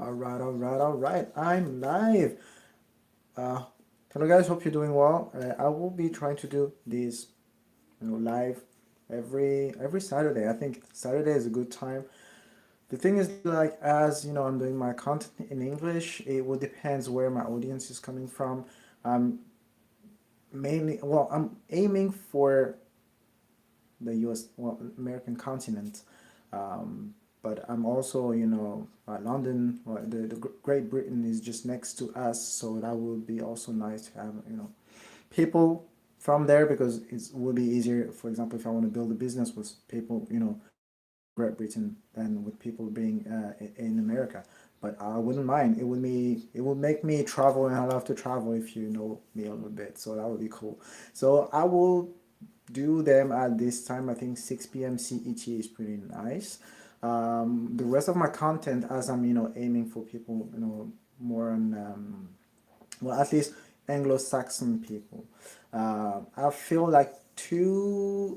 All right. I'm live. Uh, Hello guys, hope you're doing well. I will be trying to do this, live every Saturday. I think Saturday is a good time. The thing is, like, as you know, I'm doing my content in English. It will depends where my audience is coming from. I'm I'm aiming for the U.S. American continent. But I'm also, London, or the Great Britain is just next to us, so that would be also nice to have, people from there because it would be easier. For example, if I want to build a business with people, Great Britain than with people being in America. But I wouldn't mind. It would make me travel, and I love to travel if you know me a little bit. So that would be cool. So I will do them at this time. I think 6 p.m. CET is pretty nice. The rest of my content, as I'm aiming for people, more on at least Anglo-Saxon people. I feel like 10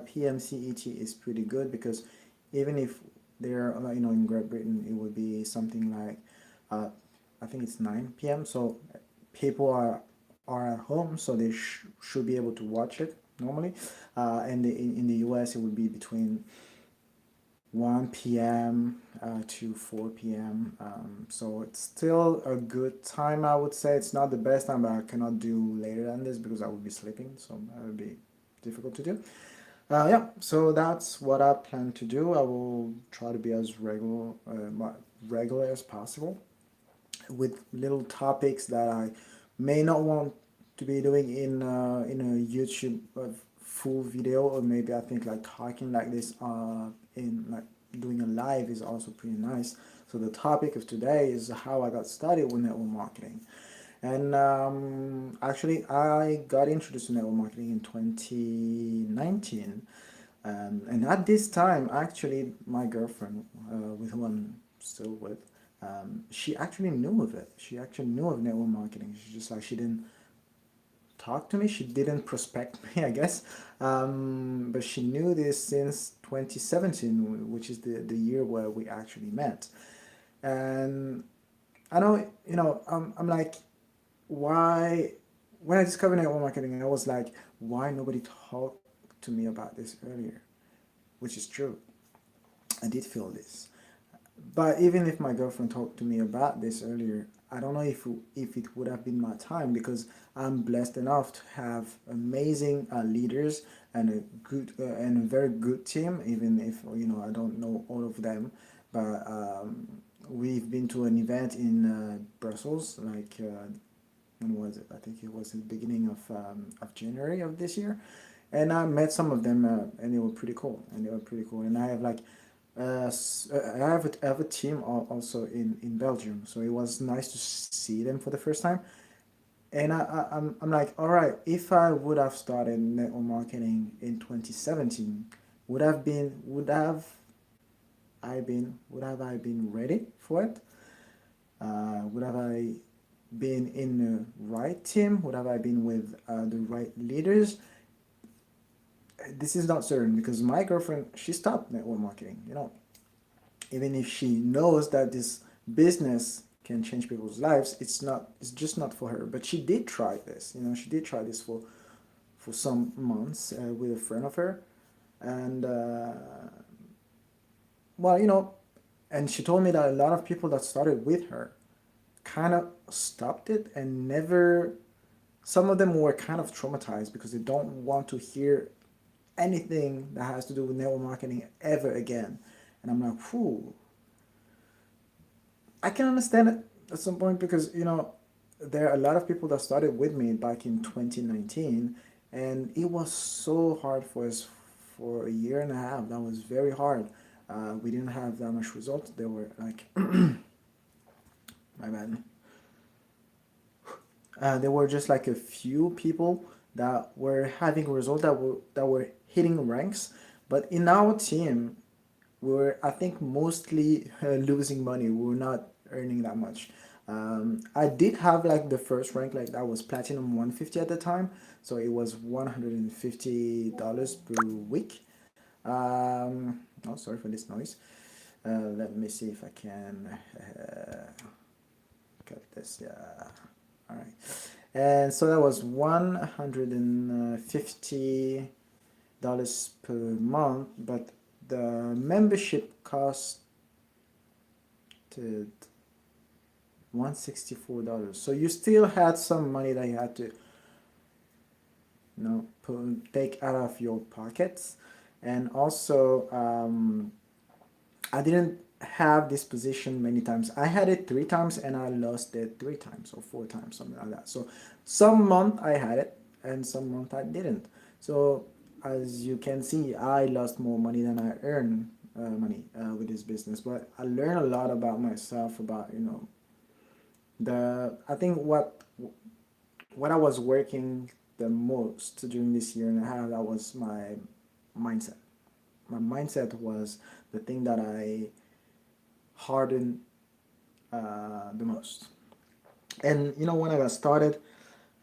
p.m. CET is pretty good because even if they're in Great Britain, it would be something like uh, I think it's 9 p.m. So people are at home, so they should be able to watch it normally. And in the US, it would be between 1 p.m. To 4 p.m. So it's still a good time, I would say. It's not the best time, but I cannot do later than this because I would be sleeping, so that would be difficult to do. Yeah, so that's what I plan to do. I will try to be as regular as possible with little topics that I may not want to be doing in a YouTube full video, or maybe I think like talking like this in like doing a live is also pretty nice. So the topic of today is how I got started with network marketing. And actually, I got introduced to network marketing in 2019. And at this time, actually, my girlfriend, with who I'm still with, she actually knew of it. She actually knew of network marketing. She just like she didn't talk to me. She didn't prospect me, I guess. But she knew this since 2017, which is the year where we actually met. And I know, I'm like, why? When I discovered network marketing, I was like, why nobody talked to me about this earlier? Which is true. I did feel this. But even if my girlfriend talked to me about this earlier, I don't know if it would have been my time because I'm blessed enough to have amazing leaders and a good and a very good team. Even if I don't know all of them, but we've been to an event in Brussels. Like when was it? I think it was in the beginning of January of this year, and I met some of them, and they were pretty cool. And I have like I have a team also in Belgium, so it was nice to see them for the first time. And I'm like, all right, if I would have started network marketing in 2017, would have I been ready for it? Would have I been in the right team? Would have I been with the right leaders? This is not certain because my girlfriend, she stopped network marketing. Even if she knows that this business can change people's lives, it's just not for her. But she did try this. She did try this for some months with a friend of her, and well, and she told me that a lot of people that started with her kind of stopped it and never. Some of them were kind of traumatized because they don't want to hear anything that has to do with network marketing ever again. And I'm like, whew, I can understand it at some point because there are a lot of people that started with me back in 2019, and it was so hard for us for a year and a half. That was very hard. We didn't have that much results. They were like, my bad. There were just like a few people that were having results that were hitting ranks, but in our team, we were, I think, mostly losing money. We were not earning that much. I did have like the first rank, like that was platinum 150 at the time, so it was $150 per week. Oh, sorry for this noise. Let me see if I can cut this. Yeah. All right. And so that was $150 per month, but the membership costed $164. So you still had some money that you had to, take out of your pockets. And also, I didn't have this position many times. I had it 3 times and I lost it 3 times or 4 times, something like that. So some month I had it and some month I didn't. So as you can see, I lost more money than I earned money with this business. But I learned a lot about myself, about I think what I was working the most during this year and a half, that was my mindset. My mindset was the thing that I hardened the most. And when I got started,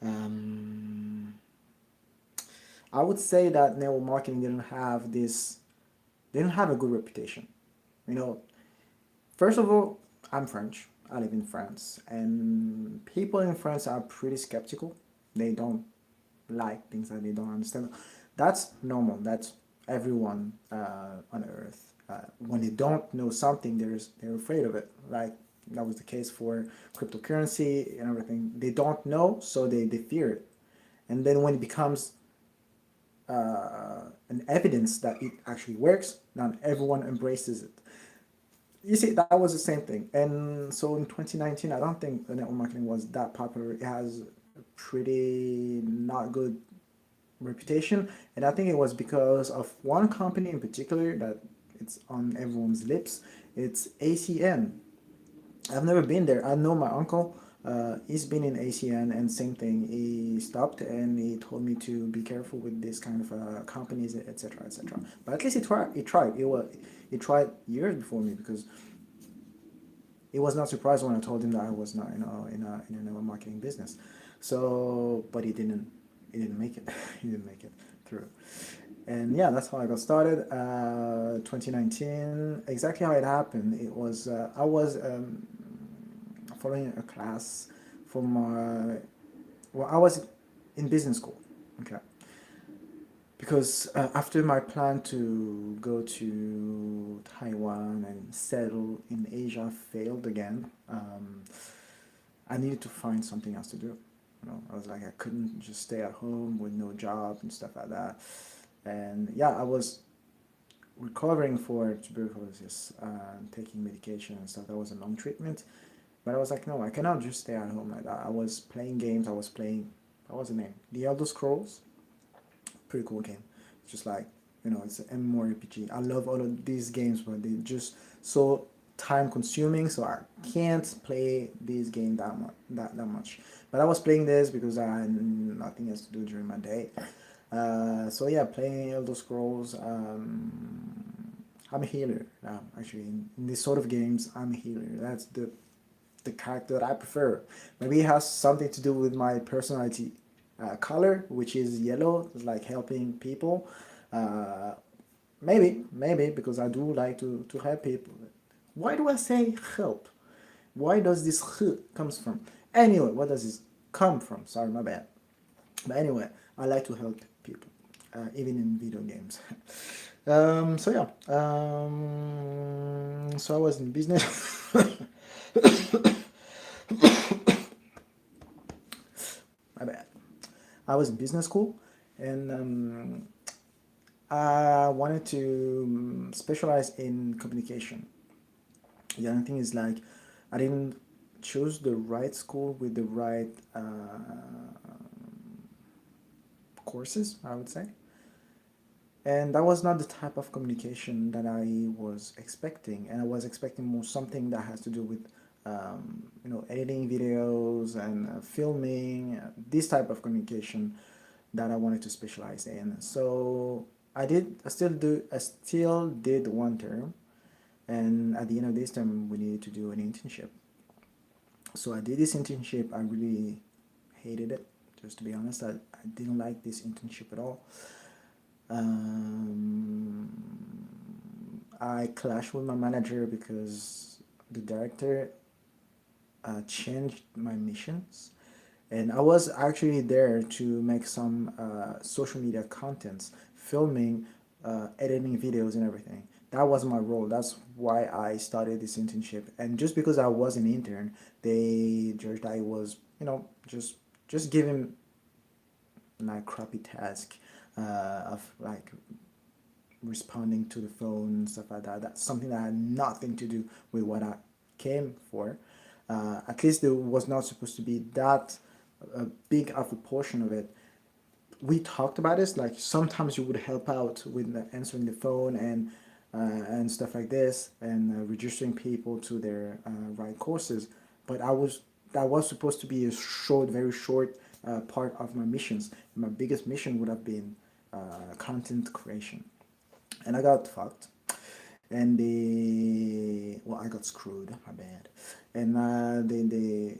um, I would say that network marketing didn't have a good reputation. You know, First of all, I'm French. I live in France, and people in France are pretty skeptical. They don't like things that they don't understand. That's normal. That's everyone on earth. When they don't know something, they're afraid of it. Like that was the case for cryptocurrency and everything. They don't know, so they fear it. And then when it becomes an evidence that it actually works, now everyone embraces it. You see, that was the same thing. And so in 2019, I don't think the network marketing was that popular. It has a pretty not good reputation. And I think it was because of one company in particular that it's on everyone's lips. It's ACN. I've never been there. I know my uncle. He's been in ACN, and same thing. He stopped and he told me to be careful with this kind of companies, etc., etc. But at least he tried. He tried. He tried years before me, because he was not surprised when I told him that I was not, in a network marketing business. So, but he didn't. He didn't make it. He didn't make it through. And yeah, that's how I got started. 2019, exactly how it happened. It was I was following a class from I was in business school. Okay. Because after my plan to go to Taiwan and settle in Asia failed again, I needed to find something else to do. I was like, I couldn't just stay at home with no job and stuff like that. And yeah, I was recovering for tuberculosis, taking medication and stuff. That was a long treatment. But I was like, no, I cannot just stay at home like that. I was playing games. I was playing, what was the name? The Elder Scrolls. Pretty cool game. It's just like, it's an MMORPG. I love all of these games, but they're just so time consuming, so I can't play this game that much. But I was playing this because I had nothing else to do during my day. So yeah, playing Elder Scrolls. I'm a healer. Actually, in this sort of games, I'm a healer. That's the character that I prefer. Maybe it has something to do with my personality color, which is yellow, like helping people. Maybe because I do like to help people. Why do I say help? Why does this h comes from? Anyway, what does this come from? Sorry, my bad. But anyway, I like to help people, even in video games. So yeah, so I was in business. My bad. I was in business school, and I wanted to specialize in communication. The other thing is, like, I didn't choose the right school with the right courses, I would say. And that was not the type of communication that I was expecting. And I was expecting more something that has to do with, editing videos and filming, this type of communication that I wanted to specialize in. So I still did one term. And at the end of this term, we needed to do an internship. So I did this internship. I really hated it, just to be honest. I didn't like this internship at all. Um, I clashed with my manager because the director changed my missions, and I was actually there to make some social media contents, filming, editing videos and everything. That was my role. That's why I started this internship. And just because I was an intern, they judged I was, just giving like crappy task of like responding to the phone and stuff like that. That's something that had nothing to do with what I came for. At least there was not supposed to be that big of a portion of it. We talked about this. Like sometimes you would help out with answering the phone and stuff like this, and registering people to their right courses. But that was supposed to be a short, very short part of my missions. My biggest mission would have been content creation, and I got fucked. And I got screwed. My bad. And they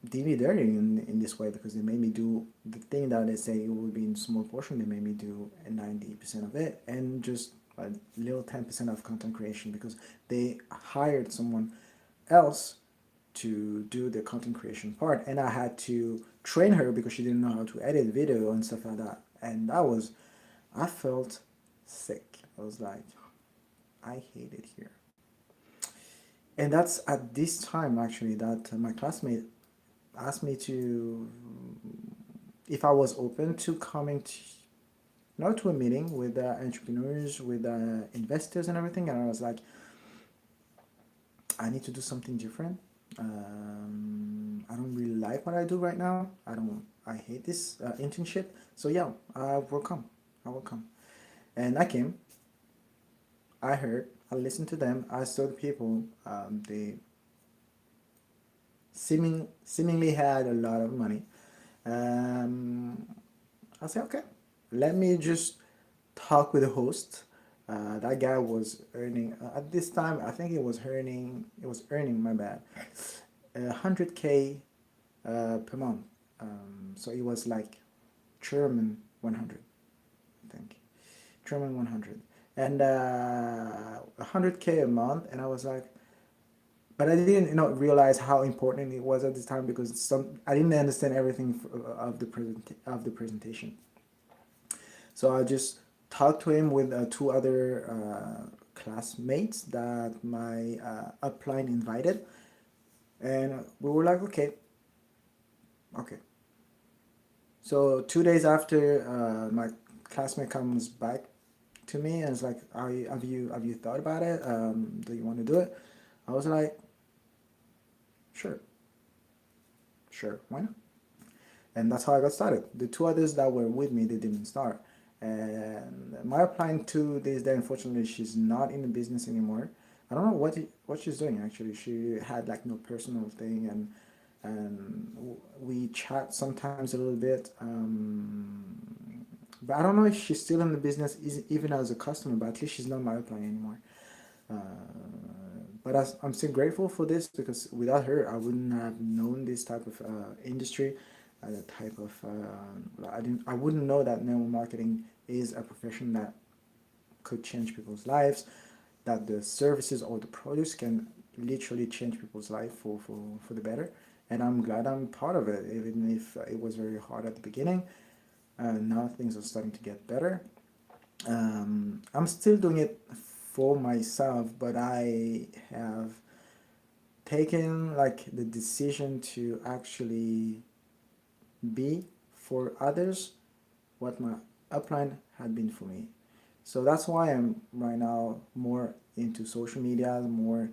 did me dirty in this way because they made me do the thing that they say it would be in small portion. They made me do 90% of it and just a little 10% of content creation because they hired someone else to do the content creation part, and I had to train her because she didn't know how to edit video and stuff like that. And I felt sick. I was like, I hate it here. And that's at this time actually that my classmate asked me to if I was open to coming to not to a meeting with entrepreneurs, with investors and everything. And I was like, I need to do something different. I don't really like what I do right now. I hate this internship. So yeah, I will come. I will come. And I came. I heard. I listened to them. I saw the people. They seemingly had a lot of money. I said, okay, let me just talk with the host. That guy was earning at this time. I think it was earning. It was earning. My bad. 100K per month. So it was like German 100, I think. German 100, and 100K a month. And I was like, but I didn't realize how important it was at this time because I didn't understand everything of the presentation. So I just talked to him with two other classmates that my upline invited, and we were like, okay, okay. So 2 days after, my classmate comes back to me and is like, have you thought about it? Do you want to do it? I was like, sure, sure, why not? And that's how I got started. The two others that were with me, they didn't start. And my upline to this day, unfortunately, she's not in the business anymore. I don't know what she's doing actually. She had like no personal thing, and we chat sometimes a little bit. But I don't know if she's still in the business, even as a customer. But at least she's not my upline anymore. Uh, but I'm still grateful for this because without her, I wouldn't have known this type of industry, the type of I wouldn't know that network marketing is a profession that could change people's lives, that the services or the products can literally change people's life for the better. And I'm glad I'm part of it, even if it was very hard at the beginning. Now things are starting to get better. I'm still doing it for myself, but I have taken like the decision to actually be for others what my upline had been for me. So that's why I'm right now more into social media, more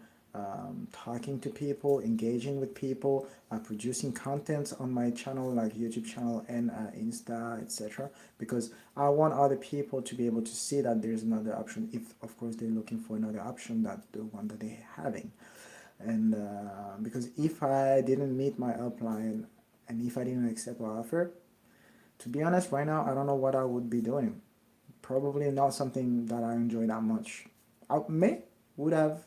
talking to people, engaging with people, producing content on my channel like YouTube channel and Insta, etc. Because I want other people to be able to see that there's another option, if of course they're looking for another option that the one that they're having. And because if I didn't meet my upline and if I didn't accept our offer, to be honest, right now I don't know what I would be doing. Probably not something that I enjoy that much. I would have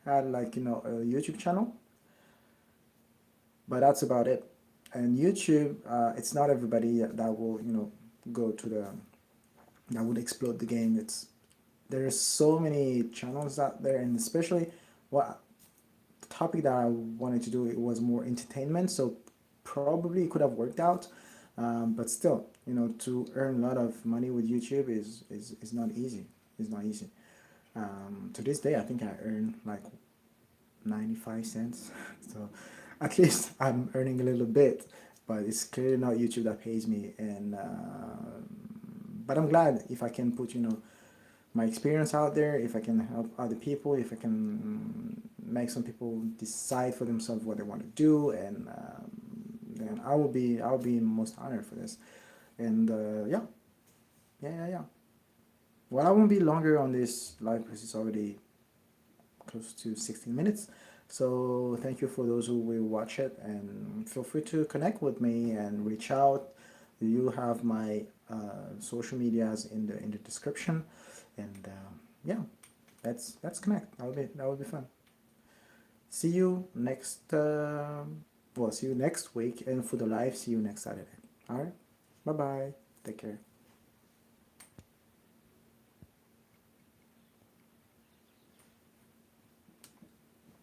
had like a YouTube channel, but that's about it. And YouTube, it's not everybody that will go to the that would explode the game. It's there's so many channels out there, and especially what the topic that I wanted to do, it was more entertainment, so probably it could have worked out. But still, to earn a lot of money with YouTube is not easy. It's not easy. To this day, I think I earn like 95 cents. So at least I'm earning a little bit, but it's clearly not YouTube that pays me. And but I'm glad if I can put my experience out there, if I can help other people, if I can make some people decide for themselves what they want to do, and then I'll be most honored for this. And yeah. Well, I won't be longer on this live because it's already close to 16 minutes. So thank you for those who will watch it, and feel free to connect with me and reach out. You have my social medias in the description, and yeah, let's connect. That would be fun. See you next. See you next week, and for the live, see you next Saturday. All right. Bye bye. Take care.